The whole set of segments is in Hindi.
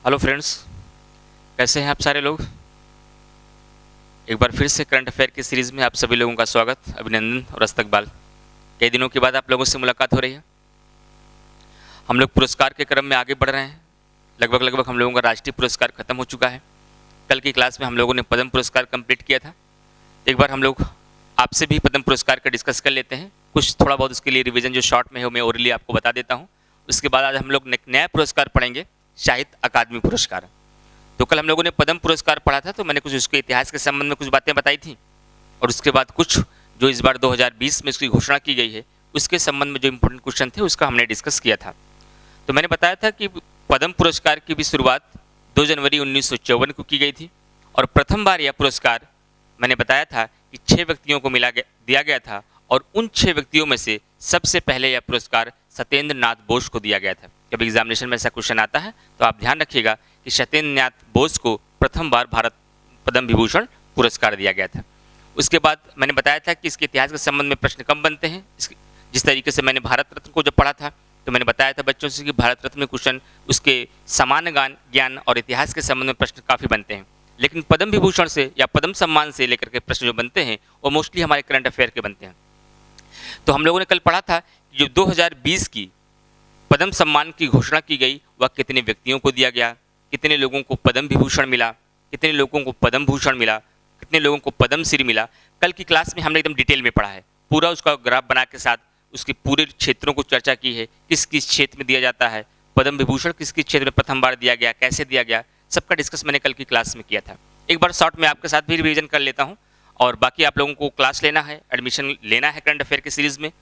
हेलो फ्रेंड्स, कैसे हैं आप सारे लोग। एक बार फिर से करंट अफेयर की सीरीज़ में आप सभी लोगों का स्वागत, अभिनंदन और इस्तकबाल। कई दिनों के बाद आप लोगों से मुलाकात हो रही है। हम लोग पुरस्कार के क्रम में आगे बढ़ रहे हैं। लगभग हम लोगों का राष्ट्रीय पुरस्कार खत्म हो चुका है। कल की क्लास में हम लोगों ने पद्म पुरस्कार कंप्लीट किया था। एक बार हम लोग आपसे भी पद्म पुरस्कार का डिस्कस कर लेते हैं। कुछ थोड़ा बहुत उसके लिए रिविजन जो शॉर्ट में है वो मैं ओरली आपको बता देता हूँ। उसके बाद आज हम लोग नया पुरस्कार पढ़ेंगे, साहित्य अकादमी पुरस्कार। तो कल हम लोगों ने पद्म पुरस्कार पढ़ा था, तो मैंने कुछ उसके इतिहास के संबंध में कुछ बातें बताई थी, और उसके बाद कुछ जो इस बार 2020 में इसकी घोषणा की गई है उसके संबंध में जो इम्पोर्टेंट क्वेश्चन थे उसका हमने डिस्कस किया था। तो मैंने बताया था कि पद्म पुरस्कार की भी शुरुआत 2 जनवरी 1954 को की गई थी, और प्रथम बार यह पुरस्कार मैंने बताया था कि 6 व्यक्तियों को दिया गया था, और उन 6 व्यक्तियों में से सबसे पहले यह पुरस्कार सत्येंद्र नाथ बोस को दिया गया था। जब एग्जामिनेशन में ऐसा क्वेश्चन आता है तो आप ध्यान रखिएगा कि सत्येंद्र नाथ बोस को प्रथम बार भारत पद्म विभूषण पुरस्कार दिया गया था। उसके बाद मैंने बताया था कि इसके इतिहास के संबंध में प्रश्न कम बनते हैं। जिस तरीके से मैंने भारत रत्न को जब पढ़ा था तो मैंने बताया था बच्चों से कि भारत रत्न में क्वेश्चन उसके सामान्य ज्ञान और इतिहास के संबंध में प्रश्न काफ़ी बनते हैं, लेकिन पद्म विभूषण से या पद्म सम्मान से लेकर के प्रश्न जो बनते हैं वो मोस्टली हमारे करंट अफेयर के बनते हैं। तो हम लोगों ने कल पढ़ा था कि जो 2020 की पद्म सम्मान की घोषणा की गई वह कितने व्यक्तियों को दिया गया, कितने लोगों को पद्म विभूषण मिला, कितने लोगों को पद्म भूषण मिला, कितने लोगों को पद्म श्री मिला। कल की क्लास में हमने एकदम डिटेल में पढ़ा है, पूरा उसका ग्राफ बना के साथ उसके पूरे क्षेत्रों को चर्चा की है, किस किस क्षेत्र में दिया जाता है पद्म विभूषण, किस किस क्षेत्र में प्रथम बार दिया गया, कैसे दिया गया, सबका डिस्कस मैंने कल की क्लास में किया था। एक बार शॉर्ट में आपके साथ भी रिवीजन कर लेता हूँ, और बाकी आप लोगों को क्लास लेना है, एडमिशन लेना है करंट अफेयर की सीरीज़ में,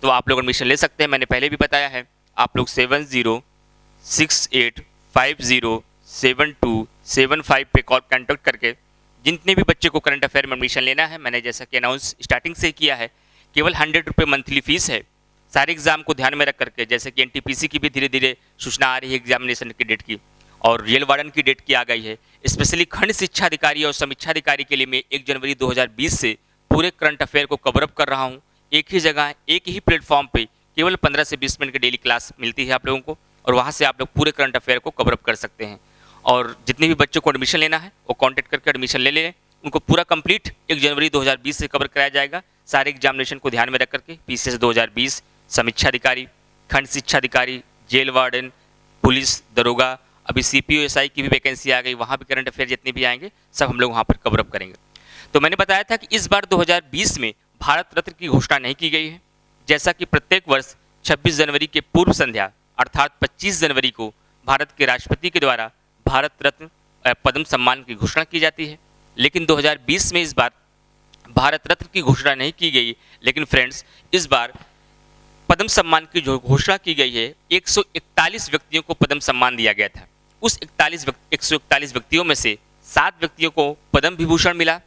तो आप लोग एडमिशन ले सकते हैं। मैंने पहले भी बताया है, आप लोग 7068507275 पे कॉल कॉन्टैक्ट करके जितने भी बच्चे को करंट अफेयर में एडमिशन लेना है, मैंने जैसा कि अनाउंस स्टार्टिंग से किया है, केवल 100 रुपये मंथली फीस है। सारे एग्जाम को ध्यान में रख करके, जैसे कि एनटीपीसी की भी धीरे धीरे सूचना आ रही है एग्जामिनेशन की डेट की, और रियल वार्डन की डेट की आ गई है। स्पेशली खंड शिक्षा अधिकारी और समीक्षा अधिकारी के लिए मैं 1 जनवरी 2020 से पूरे करंट अफेयर को कवरअप कर रहा हूँ। एक ही जगह, एक ही प्लेटफॉर्म पे केवल 15 से 20 मिनट की डेली क्लास मिलती है आप लोगों को, और वहाँ से आप लोग पूरे करंट अफेयर को कवरअप कर सकते हैं। और जितने भी बच्चों को एडमिशन लेना है वो कॉन्टैक्ट करके एडमिशन ले लें। उनको पूरा कंप्लीट 1 जनवरी 2020 से कवर कराया जाएगा। सारे एग्जामिनेशन को ध्यान में रख करके पीसीएस 2020, समीक्षा अधिकारी, खंड शिक्षा अधिकारी, जेल वार्डन, पुलिस दरोगा, अभी सीपीओ एसआई की भी वैकेंसी आ गई, वहाँ भी करंट अफेयर जितने भी आएंगे सब हम लोग वहाँ पर कवरअप करेंगे। तो मैंने बताया था कि इस बार 2020 में भारत रत्न की घोषणा नहीं की गई है। जैसा कि प्रत्येक वर्ष 26 जनवरी के पूर्व संध्या अर्थात 25 जनवरी को भारत के राष्ट्रपति के द्वारा भारत रत्न पद्म सम्मान की घोषणा की जाती है, लेकिन 2020 में इस बार भारत रत्न की घोषणा नहीं की गई। लेकिन फ्रेंड्स, इस बार पद्म सम्मान की जो घोषणा की गई है, 141 व्यक्तियों को पद्म सम्मान दिया गया था। उस 141 व्यक्तियों में से 7 व्यक्तियों को पद्म विभूषण मिला,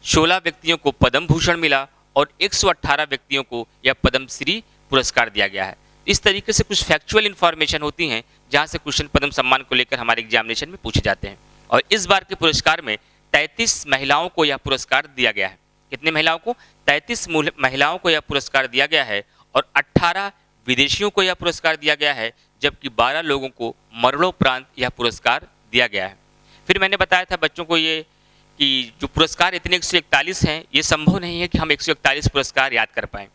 16 व्यक्तियों को पद्म भूषण मिला, और 118 व्यक्तियों को यह पद्म श्री पुरस्कार दिया गया है। इस तरीके से कुछ फैक्चुअल इन्फॉर्मेशन होती हैं जहां से क्वेश्चन पद्म सम्मान को लेकर हमारे एग्जामिनेशन में पूछे जाते हैं। और इस बार के पुरस्कार में 33 महिलाओं को यह पुरस्कार दिया गया है। कितने महिलाओं को? 33 महिलाओं को यह पुरस्कार दिया गया है, और 18 विदेशियों को यह पुरस्कार दिया गया है, जबकि 12 लोगों को मरणोपरांत यह पुरस्कार दिया गया है। फिर मैंने बताया था बच्चों को ये कि जो पुरस्कार इतने 141 हैं, ये संभव नहीं है कि हम 141 पुरस्कार याद कर पाएँ,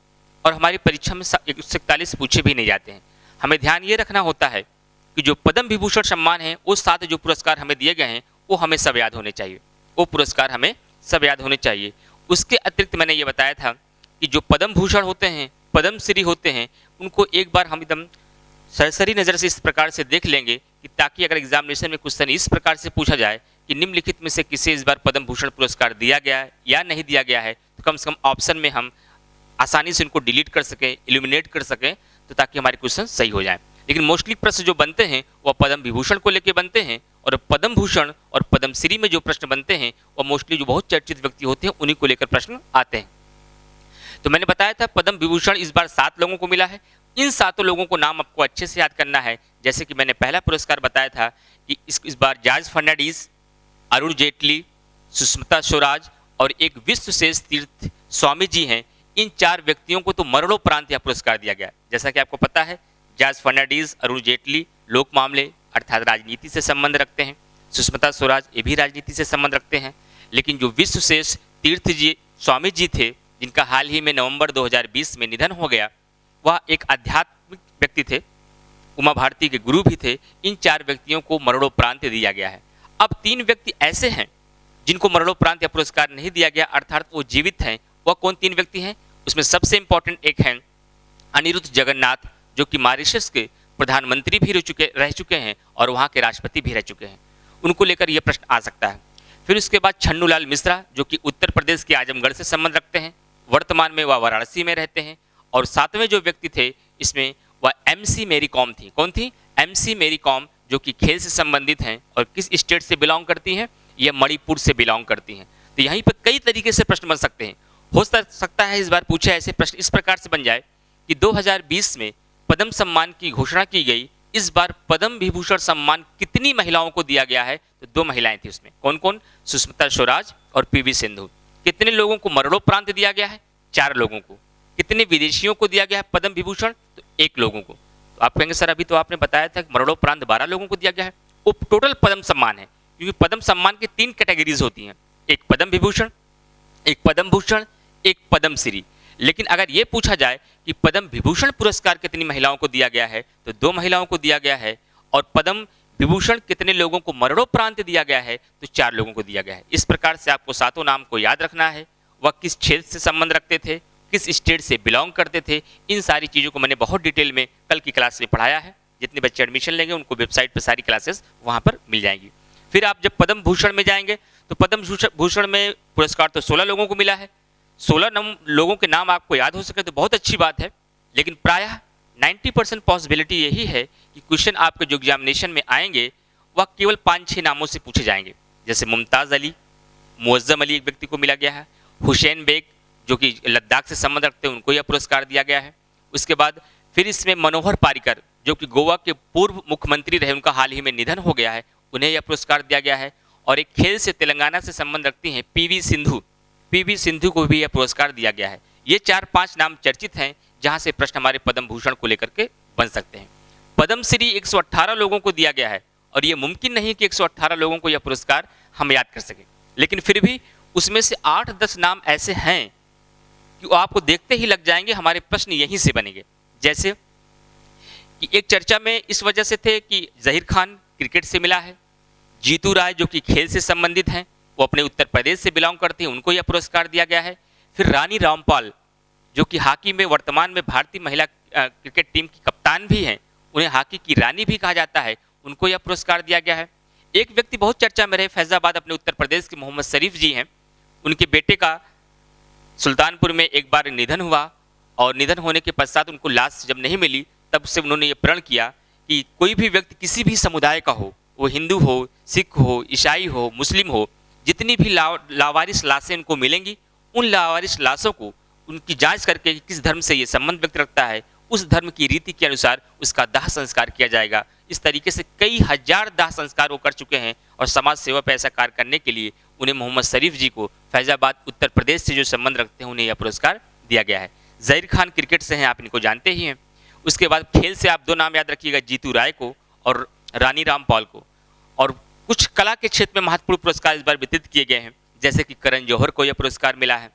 और हमारी परीक्षा में 141 पूछे भी नहीं जाते हैं। हमें ध्यान ये रखना होता है कि जो पद्म विभूषण सम्मान है, उस साथ जो पुरस्कार हमें दिए गए हैं वो हमें सब याद होने चाहिए, वो पुरस्कार हमें सब याद होने चाहिए। उसके अतिरिक्त मैंने ये बताया था कि जो पद्म भूषण होते हैं, पद्म श्री होते हैं, उनको एक बार हम एकदम सरसरी नज़र से इस प्रकार से देख लेंगे कि ताकि अगर एग्जामिनेशन में क्वेश्चन इस प्रकार से पूछा जाए कि निम्नलिखित में से किसे इस बार पद्म भूषण पुरस्कार दिया गया है या नहीं दिया गया है, तो कम से कम ऑप्शन में हम आसानी से उनको डिलीट कर सकें, इल्यूमिनेट कर सकें, तो ताकि हमारे क्वेश्चन सही हो जाएं। लेकिन मोस्टली प्रश्न जो बनते हैं वह पद्म विभूषण को लेकर बनते हैं, और पद्म भूषण और पद्म श्री में जो प्रश्न बनते हैं वह मोस्टली जो बहुत चर्चित व्यक्ति होते हैं उन्हीं को लेकर प्रश्न आते हैं। तो मैंने बताया था पद्म विभूषण इस बार 7 लोगों को मिला है। इन 7 लोगों को नाम आपको अच्छे से याद करना है। जैसे कि मैंने पहला पुरस्कार बताया था कि इस बार जॉर्ज फर्नांडीज, अरुण जेटली, सुषमा स्वराज और एक विश्वशेष तीर्थ स्वामी जी हैं। इन 4 व्यक्तियों को तो मरणोपरांत यह पुरस्कार दिया गया। जैसा कि आपको पता है, जॉर्ज फर्नांडीज, अरुण जेटली लोक मामले, अर्थात राजनीति से संबंध रखते हैं। सुषमा स्वराज ये भी राजनीति से संबंध रखते हैं। लेकिन जो विश्वशेष तीर्थ जी स्वामी जी थे, जिनका हाल ही में नवंबर 2020 में निधन हो गया, वह एक आध्यात्मिक व्यक्ति थे, उमा भारती के गुरु भी थे। इन 4 व्यक्तियों को मरणोपरांत दिया गया है। अब 3 व्यक्ति ऐसे हैं जिनको मरणोपरांत या पुरस्कार नहीं दिया गया, अर्थात वो जीवित हैं। वह कौन 3 व्यक्ति हैं? उसमें सबसे इंपॉर्टेंट एक हैं अनिरुद्ध जगन्नाथ, जो कि मॉरिशस के प्रधानमंत्री भी रह चुके हैं और वहाँ के राष्ट्रपति भी रह चुके हैं। उनको लेकर यह प्रश्न आ सकता है। फिर उसके बाद छन्नूलाल मिश्रा, जो कि उत्तर प्रदेश के आजमगढ़ से संबंध रखते हैं, वर्तमान में वह वाराणसी में रहते हैं। और 7वें जो व्यक्ति थे इसमें वह MC मेरी कॉम थी। कौन थी? MC मेरी कॉम, जो कि खेल से संबंधित हैं और किस स्टेट से बिलोंग करती हैं? यह मणिपुर से बिलोंग करती हैं। तो यहीं पर कई तरीके से प्रश्न बन सकते हैं। हो सकता है इस बार पूछे ऐसे प्रश्न इस प्रकार से बन जाए कि 2020 में पद्म सम्मान की घोषणा की गई, इस बार पद्म विभूषण सम्मान कितनी महिलाओं को दिया गया है? तो 2 महिलाएं थी उसमें। कौन कौन? सुषमा स्वराज और PV सिंधु। कितने लोगों को मरणोपरांत दिया गया है? 4 लोगों को। कितने विदेशियों को दिया गया है पद्म विभूषण? तो 1 लोगों को। तो आप कहेंगे सर अभी तो आपने बताया था कि मरणोपरांत 12 लोगों को दिया गया है। वो टोटल पद्म सम्मान है, क्योंकि पद्म सम्मान की 3 कैटेगरीज होती हैं, एक पद्म विभूषण, एक पद्म भूषण, एक पद्मश्री। लेकिन अगर ये पूछा जाए कि पद्म विभूषण पुरस्कार कितनी महिलाओं को दिया गया है, तो 2 महिलाओं को दिया गया है। और पद्म विभूषण कितने लोगों को मरणोपरांत दिया गया है? तो 4 लोगों को दिया गया है। इस प्रकार से आपको 7 नाम को याद रखना है। वह किस क्षेत्र से संबंध रखते थे, किस स्टेट से बिलोंग करते थे, इन सारी चीज़ों को मैंने बहुत डिटेल में कल की क्लास में पढ़ाया है। जितने बच्चे एडमिशन लेंगे उनको वेबसाइट पर सारी क्लासेस वहाँ पर मिल जाएंगी। फिर आप जब पद्म भूषण में जाएंगे तो पद्म भूषण में पुरस्कार तो 16 लोगों को मिला है। 16 लोगों के नाम आपको याद हो सके तो बहुत अच्छी बात है। लेकिन प्रायः 90% पॉसिबिलिटी यही है कि क्वेश्चन आपके जो एग्जामिनेशन में आएंगे वह केवल 5-6 नामों से पूछे जाएंगे। जैसे मुमताज़ अली, मुअज्जम अली एक व्यक्ति को मिला गया है, हुसैन बेग जो कि लद्दाख से संबंध रखते हैं उनको यह पुरस्कार दिया गया है। उसके बाद फिर इसमें मनोहर पारिकर जो कि गोवा के पूर्व मुख्यमंत्री रहे, उनका हाल ही में निधन हो गया है, उन्हें यह पुरस्कार दिया गया है। और एक खेल से तेलंगाना से संबंध रखती हैं PV सिंधु को भी यह पुरस्कार दिया गया है। ये 4-5 नाम चर्चित हैं जहां से प्रश्न हमारे पद्म भूषण को लेकर के बन सकते हैं। पद्मश्री 118 लोगों को दिया गया है और ये मुमकिन नहीं कि 118 लोगों को यह पुरस्कार हम याद कर सकें। लेकिन फिर भी उसमें से 8-10 नाम ऐसे हैं कि आपको देखते ही लग जाएंगे हमारे प्रश्न यहीं से बनेंगे। जैसे कि एक चर्चा में इस वजह से थे कि ज़हीर खान क्रिकेट से मिला है, जीतू राय जो कि खेल से संबंधित हैं, वो अपने उत्तर प्रदेश से बिलोंग करते हैं, उनको यह पुरस्कार दिया गया है। फिर रानी रामपाल जो कि हॉकी में वर्तमान में भारतीय महिला क्रिकेट टीम की कप्तान भी हैं, उन्हें हॉकी की रानी भी कहा जाता है, उनको यह पुरस्कार दिया गया है। एक व्यक्ति बहुत चर्चा में रहे, फैजाबाद अपने उत्तर प्रदेश के मोहम्मद शरीफ जी हैं, उनके बेटे का सुल्तानपुर में एक बार निधन हुआ और निधन होने के पश्चात उनको लाश जब नहीं मिली तब से उन्होंने ये प्रण किया कि कोई भी व्यक्ति किसी भी समुदाय का हो, वो हिंदू हो, सिख हो, ईसाई हो, मुस्लिम हो, जितनी भी लावारिस लाशें उनको मिलेंगी उन लावारिस लाशों को उनकी जांच करके किस धर्म से ये संबंध व्यक्त रखता है उस धर्म की रीति के अनुसार उसका दाह संस्कार किया जाएगा। इस तरीके से कई हजार दाह संस्कार वो कर चुके हैं और समाज सेवा पर ऐसा कार्य करने के लिए उन्हें मोहम्मद शरीफ जी को फैजाबाद उत्तर प्रदेश से जो संबंध रखते हैं उन्हें यह पुरस्कार दिया गया है। ज़हीर खान क्रिकेट से हैं, आप इनको जानते ही हैं। उसके बाद खेल से आप 2 नाम याद रखिएगा, जीतू राय को और रानी रामपाल को। और कुछ कला के क्षेत्र में महत्वपूर्ण पुरस्कार इस बार वितरित किए गए हैं, जैसे कि करण जौहर को यह पुरस्कार मिला है,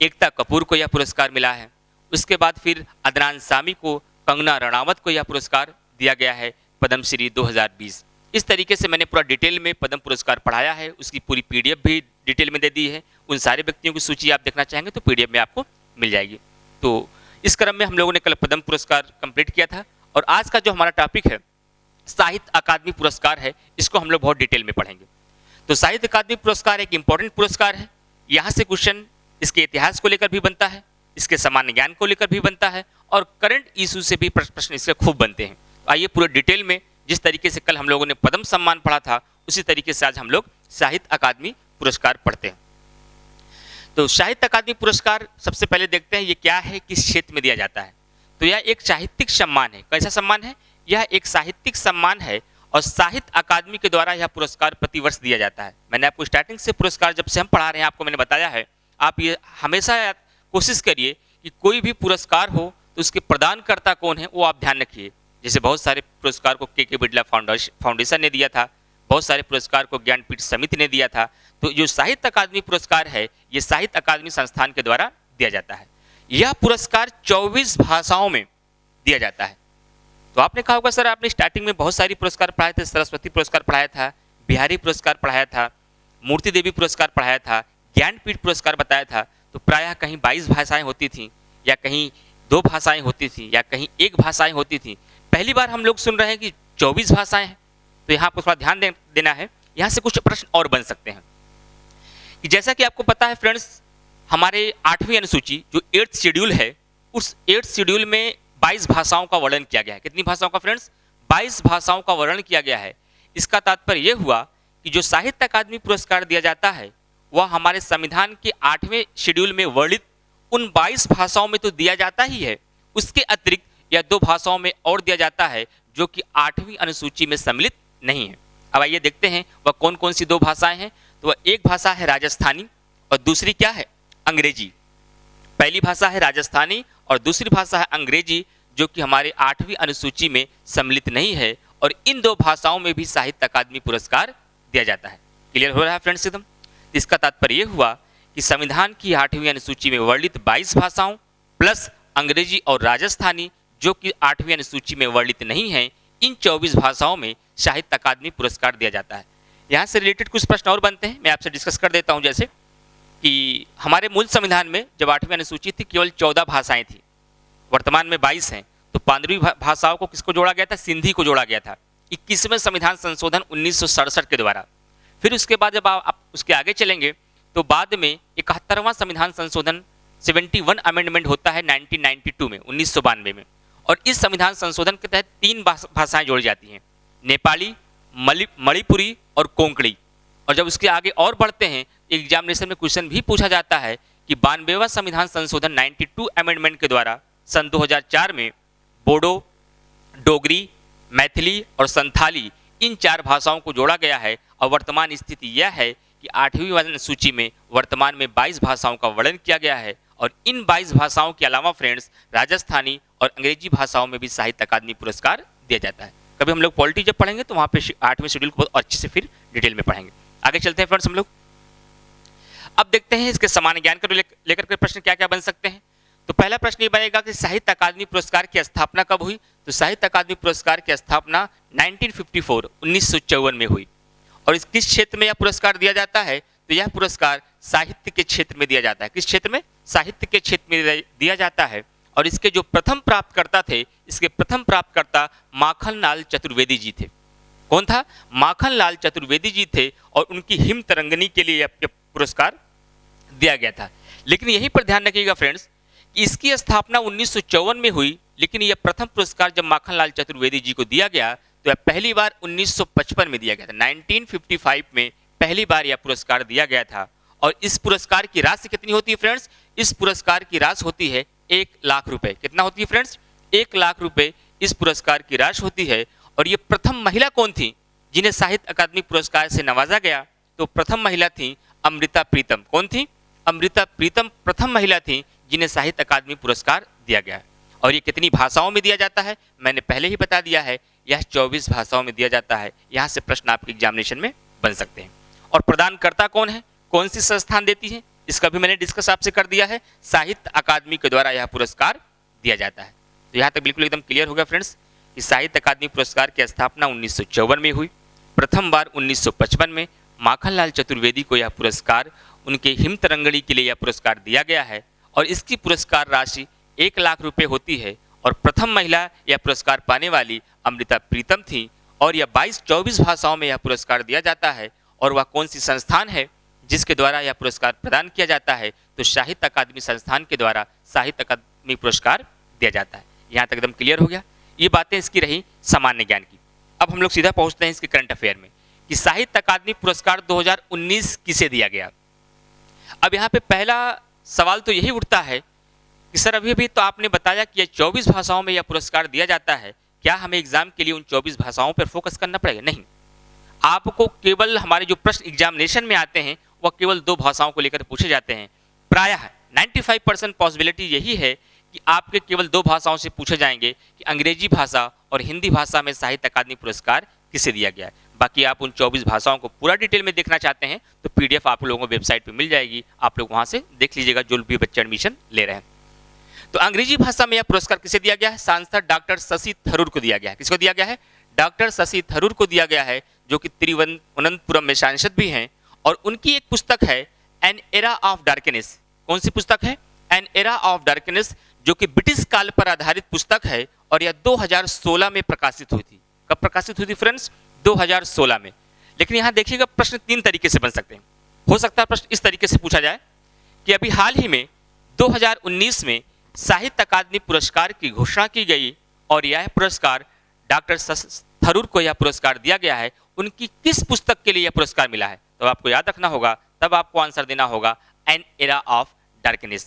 एकता कपूर को यह पुरस्कार मिला है। उसके बाद फिर अदनान सामी को, कंगना रणावत को यह पुरस्कार दिया गया है पद्मश्री 2020। इस तरीके से मैंने पूरा डिटेल में पद्म पुरस्कार पढ़ाया है, उसकी पूरी PDF भी डिटेल में दे दी है। उन सारे व्यक्तियों की सूची आप देखना चाहेंगे तो PDF में आपको मिल जाएगी। तो इस क्रम में हम लोगों ने कल पद्म पुरस्कार कंप्लीट किया था और आज का जो हमारा टॉपिक है साहित्य अकादमी पुरस्कार है, इसको हम लोग बहुत डिटेल में पढ़ेंगे। तो साहित्य अकादमी पुरस्कार एक इंपॉर्टेंट पुरस्कार है। यहाँ से क्वेश्चन इसके इतिहास को लेकर भी बनता है, इसके सामान्य ज्ञान को लेकर भी बनता है और करंट इशू से भी प्रश्न इसके खूब बनते हैं। तो आइए पूरे डिटेल में, जिस तरीके से कल हम लोगों ने पद्म सम्मान पढ़ा था उसी तरीके से आज हम लोग साहित्य अकादमी पुरस्कार पढ़ते हैं। तो साहित्य अकादमी पुरस्कार सबसे पहले देखते हैं ये क्या है, किस क्षेत्र में दिया जाता है। तो यह एक साहित्यिक सम्मान है। कैसा सम्मान है? यह एक साहित्यिक सम्मान है और साहित्य अकादमी के द्वारा यह पुरस्कार प्रतिवर्ष दिया जाता है। मैंने आपको स्टार्टिंग से पुरस्कार जब से हम पढ़ा रहे हैं आपको मैंने बताया है, आप ये हमेशा कोशिश करिए कि कोई भी पुरस्कार हो तो उसके प्रदानकर्ता कौन है वो आप ध्यान रखिए। जैसे बहुत सारे पुरस्कार को के बिरला फाउंडेशन ने दिया था, बहुत सारे पुरस्कार को ज्ञानपीठ समिति ने दिया था। तो जो साहित्य अकादमी पुरस्कार है ये साहित्य अकादमी संस्थान के द्वारा दिया जाता है। यह पुरस्कार 24 भाषाओं में दिया जाता है। तो आपने कहा होगा सर आपने स्टार्टिंग में बहुत सारी पुरस्कार पढ़ाए थे, सरस्वती पुरस्कार पढ़ाया था, बिहारी पुरस्कार पढ़ाया था, मूर्ति देवी पुरस्कार पढ़ाया था, ज्ञानपीठ पुरस्कार बताया था। तो प्रायः कहीं 22 भाषाएं होती थीं, या कहीं 2 भाषाएं होती थी, या कहीं 1 भाषाएं होती थी। पहली बार हम लोग सुन रहे हैं कि 24 भाषाएं हैं। तो यहाँ पर थोड़ा ध्यान देना है। यहाँ से कुछ प्रश्न और बन सकते हैं कि जैसा कि आपको पता है फ्रेंड्स, हमारे 8वीं अनुसूची जो 8th शेड्यूल है, उस 8th शेड्यूल में 22 भाषाओं का वर्णन किया गया है। कितनी भाषाओं का फ्रेंड्स? 22 भाषाओं का वर्णन किया गया है। इसका तात्पर्य यह हुआ कि जो साहित्य अकादमी पुरस्कार दिया जाता है वह हमारे संविधान के 8वें शेड्यूल में वर्णित उन 22 भाषाओं में तो दिया जाता ही है, उसके अतिरिक्त या 2 भाषाओं में और दिया जाता है जो कि 8वीं अनुसूची में सम्मिलित नहीं है। अब आइए देखते हैं वह कौन कौन सी 2 भाषाएं हैं। तो वह एक भाषा है राजस्थानी और दूसरी क्या है? अंग्रेजी। पहली भाषा है राजस्थानी और दूसरी भाषा है अंग्रेजी, जो कि हमारे 8वीं अनुसूची में सम्मिलित नहीं है। और इन 2 भाषाओं में भी साहित्य अकादमी पुरस्कार दिया जाता है। क्लियर हो रहा है फ्रेंड्स एकदम? इसका तात्पर्य यह हुआ कि संविधान की 8वीं अनुसूची में वर्णित 22 भाषाओं प्लस अंग्रेजी और राजस्थानी जो कि 8वीं अनुसूची में वर्णित नहीं है, इन 24 भाषाओं में साहित्य अकादमी पुरस्कार दिया जाता है। यहाँ से रिलेटेड कुछ प्रश्न और बनते हैं, मैं आपसे डिस्कस कर देता हूँ। जैसे कि हमारे मूल संविधान में जब 8वीं अनुसूची थी केवल 14 भाषाएं थी, वर्तमान में 22 हैं। तो 15वीं भाषाओं को किसको जोड़ा गया था? सिंधी को जोड़ा गया था 21वें संविधान संशोधन 1967 के द्वारा। फिर उसके बाद जब आप उसके आगे चलेंगे तो बाद में 71वां संविधान संशोधन 71 अमेंडमेंट होता है 1992 में, 1992 में। और इस संविधान संशोधन के तहत 3 भाषाएं जोड़ी जाती हैं, नेपाली, मणिपुरी और कोंकणी। और जब उसके आगे और बढ़ते हैं, एग्जामिनेशन में क्वेश्चन भी पूछा जाता है कि 92वां संविधान संशोधन 92 अमेंडमेंट के द्वारा सन 2004 में बोडो, डोगरी, मैथिली और संथाली इन 4 भाषाओं को जोड़ा गया है। और वर्तमान स्थिति यह है कि 8वीं अनुसूची में वर्तमान में 22 भाषाओं का वर्णन किया गया है। और इन 22 भाषाओं के अलावा फ्रेंड्स राजस्थानी और अंग्रेजी भाषाओं में भी साहित्य अकादमी पुरस्कार दिया जाता है। कभी हम लोग पॉलिटी जब पढ़ेंगे तो वहाँ पे 8वें शेड्यूल को बहुत अच्छे से फिर डिटेल में पढ़ेंगे। आगे चलते हैं फ्रेंड्स हम लोग। अब देखते हैं इसके सामान्य ज्ञान को लेकर के प्रश्न क्या क्या बन सकते हैं। तो पहला प्रश्न ये बनेगा कि साहित्य अकादमी पुरस्कार की स्थापना कब हुई? तो साहित्य अकादमी पुरस्कार की स्थापना 1954 में हुई। और इस किस क्षेत्र में यह पुरस्कार दिया जाता है? तो यह पुरस्कार साहित्य के क्षेत्र में दिया जाता है। किस क्षेत्र में? साहित्य के क्षेत्र में दिया जाता है। और इसके जो प्रथम प्राप्तकर्ता थे, इसके प्रथम प्राप्तकर्ता माखनलाल चतुर्वेदी जी थे। कौन था? माखनलाल चतुर्वेदी जी थे। और उनकी हिम तरंगिणी के लिए यह पुरस्कार दिया गया था। लेकिन यहीं पर ध्यान रखिएगा फ्रेंड्स कि इसकी स्थापना 1954 में हुई, लेकिन यह प्रथम पुरस्कार जब माखनलाल चतुर्वेदी जी को दिया गया तो यह पहली बार 1955 में दिया गया था। 1955 में पहली बार यह पुरस्कार दिया गया था। और इस पुरस्कार की राशि कितनी होती है फ्रेंड्स? इस पुरस्कार की राशि होती है 1 लाख रुपए। कितना होती है फ्रेंड्स? 1 लाख रुपए इस पुरस्कार की राशि होती है। और ये प्रथम महिला कौन थी जिन्हें साहित्य अकादमी पुरस्कार से नवाजा गया? तो प्रथम महिला थी अमृता प्रीतम। कौन थी? अमृता प्रीतम प्रथम महिला थी जिन्हें साहित्य अकादमी पुरस्कार दिया गया है। और ये कितनी भाषाओं में दिया जाता है? मैंने पहले ही बता दिया है, यह 24 भाषाओं में दिया जाता है। यहाँ से प्रश्न आपके एग्जामिनेशन में बन सकते हैं। और प्रदानकर्ता कौन है? कौन सी संस्थान देती है? इसका भी मैंने डिस्कस आपसे कर दिया है। साहित्य अकादमी के द्वारा यह पुरस्कार दिया जाता है। तो यहाँ तक बिल्कुल एकदम क्लियर हो गया फ्रेंड्स कि साहित्य अकादमी पुरस्कार की स्थापना 1954 में हुई, प्रथम बार 1955 में माखनलाल चतुर्वेदी को यह पुरस्कार उनके हिम तरंगिणी के लिए यह पुरस्कार दिया गया है। और इसकी पुरस्कार राशि 1 लाख रुपए होती है। और प्रथम महिला यह पुरस्कार पाने वाली अमृता प्रीतम थी। और यह 22-24 भाषाओं में यह पुरस्कार दिया जाता है। और वह कौन सी संस्थान है जिसके द्वारा यह पुरस्कार प्रदान किया जाता है? तो साहित्य अकादमी संस्थान के द्वारा साहित्य अकादमी पुरस्कार दिया जाता है। यहाँ तक एकदम क्लियर हो गया। ये बातें इसकी रही सामान्य ज्ञान की। अब हम लोग सीधा पहुँचते हैं इसके करंट अफेयर में कि साहित्य अकादमी पुरस्कार 2019 किसे दिया गया। अब यहाँ पे पहला सवाल तो यही उठता है कि सर अभी तो आपने बताया कि 24 भाषाओं में यह पुरस्कार दिया जाता है, क्या हमें एग्जाम के लिए उन 24 भाषाओं पर फोकस करना पड़ेगा? नहीं, आपको केवल हमारे जो प्रश्न एग्जामिनेशन में आते हैं वह केवल 2 भाषाओं को लेकर पूछे जाते हैं। प्रायः 95% पॉसिबिलिटी यही है कि आपके केवल 2 भाषाओं से पूछे जाएंगे कि अंग्रेजी भाषा और हिंदी भाषा में साहित्य अकादमी पुरस्कार किसे दिया गया है। बाकी आप उन 24 भाषाओं को पूरा डिटेल में देखना चाहते हैं तो पीडीएफ आप लोगों को वेबसाइट पे मिल जाएगी, आप लोग वहां से देख लीजिएगा जो भी बच्चे एडमिशन ले रहे हैं। तो अंग्रेजी भाषा में यह पुरस्कार किसे दिया गया है? सांसद डॉक्टर शशि थरूर को दिया गया है। किसको दिया गया है? डॉक्टर शशि थरूर को दिया गया है, जो कि तिरुवनंतपुरम में सांसद भी हैं। और उनकी एक पुस्तक है एन एरा ऑफ डार्कनेस। कौन सी पुस्तक है? एन एरा ऑफ डार्कनेस, जो कि ब्रिटिश काल पर आधारित पुस्तक है और यह 2016 में प्रकाशित हुई थी। कब प्रकाशित हुई थी फ्रेंड्स? 2016 में। लेकिन यहाँ देखिएगा प्रश्न 3 तरीके से बन सकते हैं। हो सकता है प्रश्न इस तरीके से पूछा जाए कि अभी हाल ही में 2019 में साहित्य अकादमी पुरस्कार की घोषणा की गई और यह पुरस्कार डॉक्टर थरूर को यह पुरस्कार दिया गया है, उनकी किस पुस्तक के लिए यह पुरस्कार मिला है? तो आपको याद रखना होगा, तब आपको आंसर देना होगा एन एरा ऑफ डार्कनेस।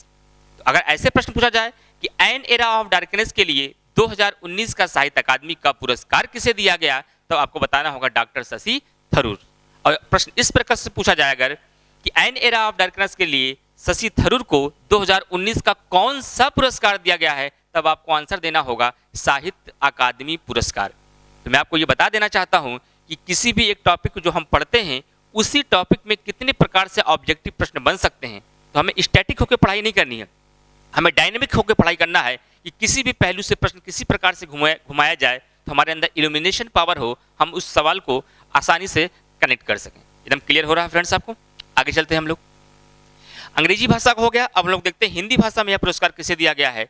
तो अगर ऐसे प्रश्न पूछा जाए कि एन एरा ऑफ डार्कनेस के लिए 2019 का साहित्य अकादमी का पुरस्कार किसे दिया गया, तो आपको बताना होगा डॉक्टर शशि थरूर। और प्रश्न इस प्रकार से पूछा जाए अगर कि एन एरा ऑफ डार्कनेस के लिए शशि थरूर को 2019 का कौन सा पुरस्कार दिया गया है, तब आपको आंसर देना होगा साहित्य अकादमी पुरस्कार। तो मैं आपको ये बता देना चाहता हूं कि किसी भी एक टॉपिक को जो हम पढ़ते हैं उसी टॉपिक में कितने प्रकार से ऑब्जेक्टिव प्रश्न बन सकते हैं। तो हमें स्टैटिक होकर पढ़ाई नहीं करनी है, हमें डायनेमिक होकर पढ़ाई करना है कि किसी भी पहलू से प्रश्न किसी प्रकार से घुमाया जाए तो हमारे अंदर इल्यूमिनेशन पावर हो, हम उस सवाल को आसानी से कनेक्ट कर सकें। एकदम क्लियर हो रहा है फ्रेंड्स आपको? आगे चलते हैं हम लोग। अंग्रेजी भाषा का हो गया, अब हम लोग देखते हैं हिंदी भाषा में यह पुरस्कार किसे दिया गया है।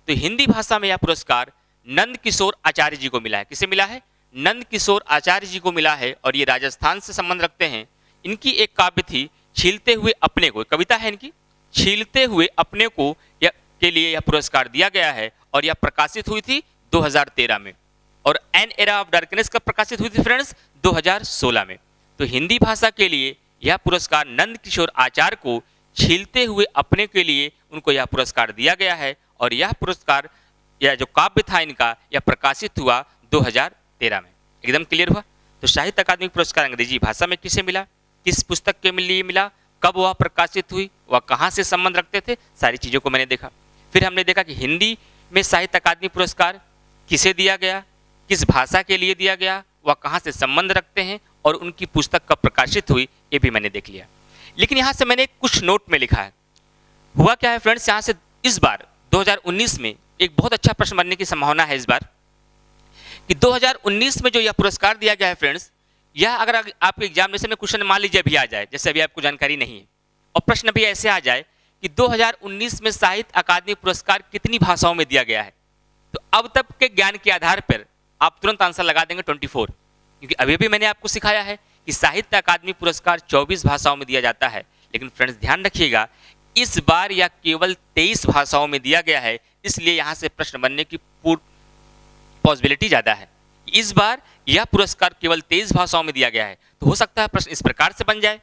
तो हिंदी भाषा में यह पुरस्कार नंद किशोर आचार्य जी को मिला है। किसे मिला है? नंद किशोर आचार्य जी को मिला है और ये राजस्थान से संबंध रखते हैं। इनकी एक काव्य थी छीलते हुए अपने को, कविता है इनकी, छीलते हुए अपने को के लिए यह पुरस्कार दिया गया है और यह प्रकाशित हुई थी 2013 में। और एन एरा ऑफ डार्कनेस कब प्रकाशित हुई थी फ्रेंड्स? 2016 में। तो हिंदी भाषा के लिए यह पुरस्कार नंद किशोर आचार्य को छीलते हुए अपने के लिए उनको यह पुरस्कार दिया गया है और यह पुरस्कार, यह जो काव्य था इनका, यह प्रकाशित हुआ 2013 में। एकदम क्लियर हुआ? तो साहित्य अकादमी पुरस्कार अंग्रेजी भाषा में किसे मिला, किस पुस्तक के लिए मिला, कब वह प्रकाशित हुई, वह कहाँ से संबंध रखते थे, सारी चीज़ों को मैंने देखा। फिर हमने देखा कि हिंदी में साहित्य अकादमी पुरस्कार किसे दिया गया, किस भाषा के लिए दिया गया, वह कहाँ से संबंध रखते हैं और उनकी पुस्तक कब प्रकाशित हुई, ये भी मैंने देख लिया। लेकिन यहाँ से मैंने कुछ नोट में लिखा है। हुआ क्या है फ्रेंड्स, यहाँ से इस बार 2019 में एक बहुत अच्छा प्रश्न बनने की संभावना है इस बार कि 2019 में जो यह पुरस्कार दिया गया है फ्रेंड्स, यह अगर आपके एग्जामिनेशन में क्वेश्चन मान लीजिए अभी आ जाए, जैसे अभी आपको जानकारी नहीं है, और प्रश्न भी ऐसे आ जाए कि 2019 में साहित्य अकादमी पुरस्कार कितनी भाषाओं में दिया गया है, तो अब तक के ज्ञान के आधार पर आप तुरंत आंसर लगा देंगे 24, क्योंकि अभी भी मैंने आपको सिखाया है कि साहित्य अकादमी पुरस्कार 24 भाषाओं में दिया जाता है। लेकिन फ्रेंड्स ध्यान रखिएगा, इस बार यह केवल 23 भाषाओं में दिया गया है, इसलिए यहाँ से प्रश्न बनने की पॉसिबिलिटी ज़्यादा है। इस बार यह पुरस्कार केवल 23 भाषाओं में दिया गया है। तो हो सकता है प्रश्न इस प्रकार से बन जाए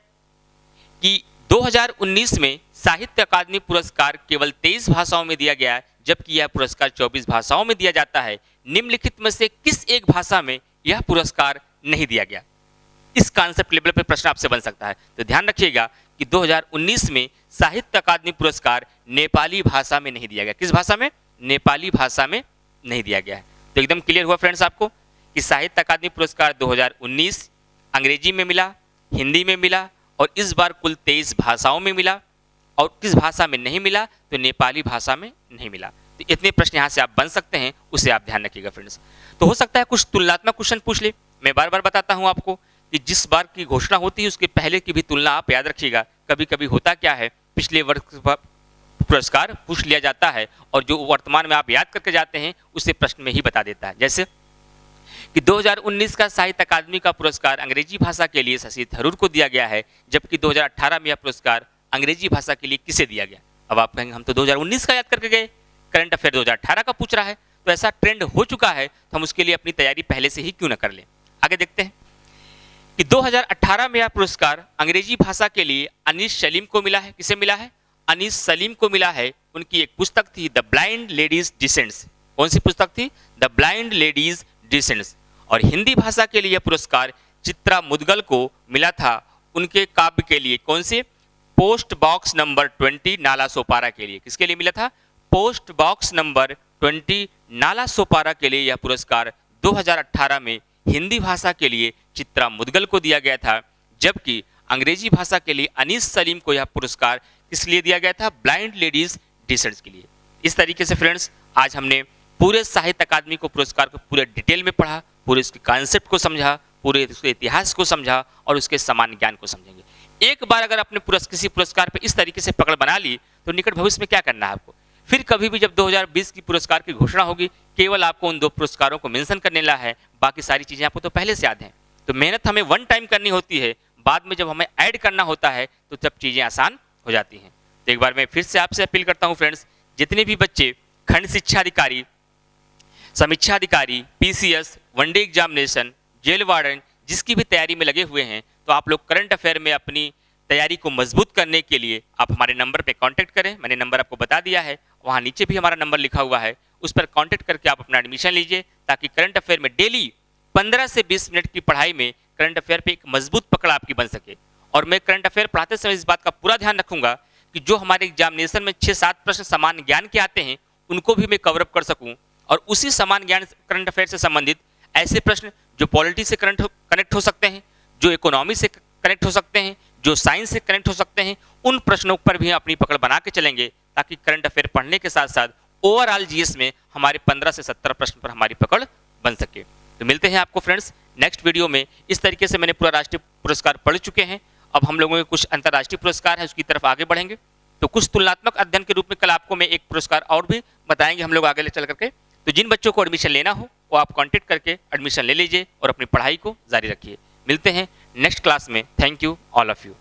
कि 2019 में साहित्य अकादमी पुरस्कार केवल 23 भाषाओं में दिया गया है, जबकि यह पुरस्कार 24 भाषाओं में दिया जाता है। निम्नलिखित में से किस एक भाषा में यह पुरस्कार नहीं दिया गया? इस कॉन्सेप्ट लेवल पर प्रश्न आपसे बन सकता है। तो ध्यान रखिएगा कि 2019 में साहित्य अकादमी पुरस्कार नेपाली भाषा में नहीं दिया गया। किस भाषा में? नेपाली भाषा में नहीं दिया गया है। तो एकदम क्लियर हुआ फ्रेंड्स आपको कि साहित्य अकादमी पुरस्कार 2019 अंग्रेजी में मिला, हिंदी में मिला और इस बार कुल 23 भाषाओं में मिला। और किस भाषा में नहीं मिला? तो नेपाली भाषा में नहीं मिला। तो इतने प्रश्न यहाँ से आप बन सकते हैं, उसे आप ध्यान रखिएगा फ्रेंड्स। तो हो सकता है कुछ तुलनात्मक क्वेश्चन पूछ ले। मैं बार बार बताता हूँ आपको कि जिस बार की घोषणा होती है उसके पहले की भी तुलना आप याद रखिएगा। कभी कभी होता क्या है, पिछले वर्ष पुरस्कार पूछ लिया जाता है और जो वर्तमान में आप याद करके जाते हैं उसे प्रश्न में ही बता देता है। जैसे कि 2019 का साहित्य अकादमी का पुरस्कार अंग्रेजी भाषा के लिए शशि थरूर को दिया गया है, जबकि 2018 में यह पुरस्कार अंग्रेजी भाषा के लिए किसे दिया गया? अब आप कहेंगे हम तो 2019 का याद करके गए, करंट अफेयर 2018 का पूछ रहा है। तो ऐसा ट्रेंड हो चुका है तो हम उसके लिए अपनी तैयारी पहले से ही क्यों न कर लें। आगे देखते हैं कि 2018 में यह पुरस्कार अंग्रेजी भाषा के लिए अनीस सलीम को मिला है। किसे मिला है? अनीस सलीम को मिला है। उनकी एक पुस्तक थी द ब्लाइंड लेडीज डिसेंट्स। कौन सी पुस्तक थी? The blind ladies descents. और हिंदी भाषा के लिए यह पुरस्कार चित्रा मुदगल को मिला था, उनके काव्य के लिए। कौन से? Post box number 20 Nala Sopara के लिए। किसके लिए मिला था? Post box number 20 Nala Sopara के लिए यह पुरस्कार 2018 में हिंदी भाषा के लिए चित्रा मुदगल को दिया गया था, जबकि अंग्रेजी भाषा के लिए अनीस सलीम को यह पुरस्कार किस लिए दिया गया था? ब्लाइंड लेडीज रिसर्च के लिए। इस तरीके से फ्रेंड्स आज हमने पूरे साहित्य अकादमी को पुरस्कार को पूरे डिटेल में पढ़ा, पूरे उसके कॉन्सेप्ट को समझा, पूरे उसके इतिहास को समझा और उसके सामान्य ज्ञान को समझेंगे। एक बार अगर आपने किसी पुरस्कार पर इस तरीके से पकड़ बना ली तो निकट भविष्य में क्या करना है आपको? फिर कभी भी जब 2020 की पुरस्कार की घोषणा होगी, केवल आपको उन 2 पुरस्कारों को मेंशन करने ला है, बाकी सारी चीज़ें आपको तो पहले से याद हैं। तो मेहनत हमें वन टाइम करनी होती है, बाद में जब हमें ऐड करना होता है तो तब चीज़ें आसान हो जाती हैं। तो एक बार मैं फिर से आपसे अपील करता हूँ फ्रेंड्स, जितने भी बच्चे खंड शिक्षा अधिकारी, समीक्षा अधिकारी, PCS, one day examination, jail warden, जिसकी भी तैयारी में लगे हुए हैं, तो आप लोग करंट अफेयर में अपनी तैयारी को मजबूत करने के लिए आप हमारे नंबर पे कांटेक्ट करें। मैंने नंबर आपको बता दिया है, वहाँ नीचे भी हमारा नंबर लिखा हुआ है, उस पर कांटेक्ट करके आप अपना एडमिशन लीजिए, ताकि करंट अफेयर में डेली 15 से 20 मिनट की पढ़ाई में करंट अफेयर पे एक मजबूत पकड़ आपकी बन सके। और मैं करंट अफेयर पढ़ाते समय इस बात का पूरा ध्यान रखूंगा कि जो हमारे एग्जामिनेशन में 6-7 प्रश्न सामान्य ज्ञान के आते हैं, उनको भी मैं कवरअप कर सकूं, और उसी सामान्य ज्ञान करंट अफेयर से संबंधित ऐसे प्रश्न जो पॉलिटी से कनेक्ट हो सकते हैं, जो इकोनॉमी से कनेक्ट हो सकते हैं, जो साइंस से कनेक्ट हो सकते हैं, उन प्रश्नों पर भी अपनी पकड़ बना के चलेंगे, ताकि करंट अफेयर पढ़ने के साथ साथ ओवरऑल जीएस में हमारे 15 से 17 प्रश्न पर हमारी पकड़ बन सके। तो मिलते हैं आपको फ्रेंड्स नेक्स्ट वीडियो में। इस तरीके से मैंने पूरा राष्ट्रीय पुरस्कार पढ़ चुके हैं, अब हम लोगों के कुछ अंतर्राष्ट्रीय पुरस्कार है, उसकी तरफ आगे बढ़ेंगे। तो कुछ तुलनात्मक अध्ययन के रूप में कल आपको मैं एक पुरस्कार और भी बताएंगे हम लोग आगे ले चल करके। तो जिन बच्चों को एडमिशन लेना हो वो आप कांटेक्ट करके एडमिशन ले लीजिए और अपनी पढ़ाई को जारी रखिए। मिलते हैं नेक्स्ट क्लास में। Thank you all of you.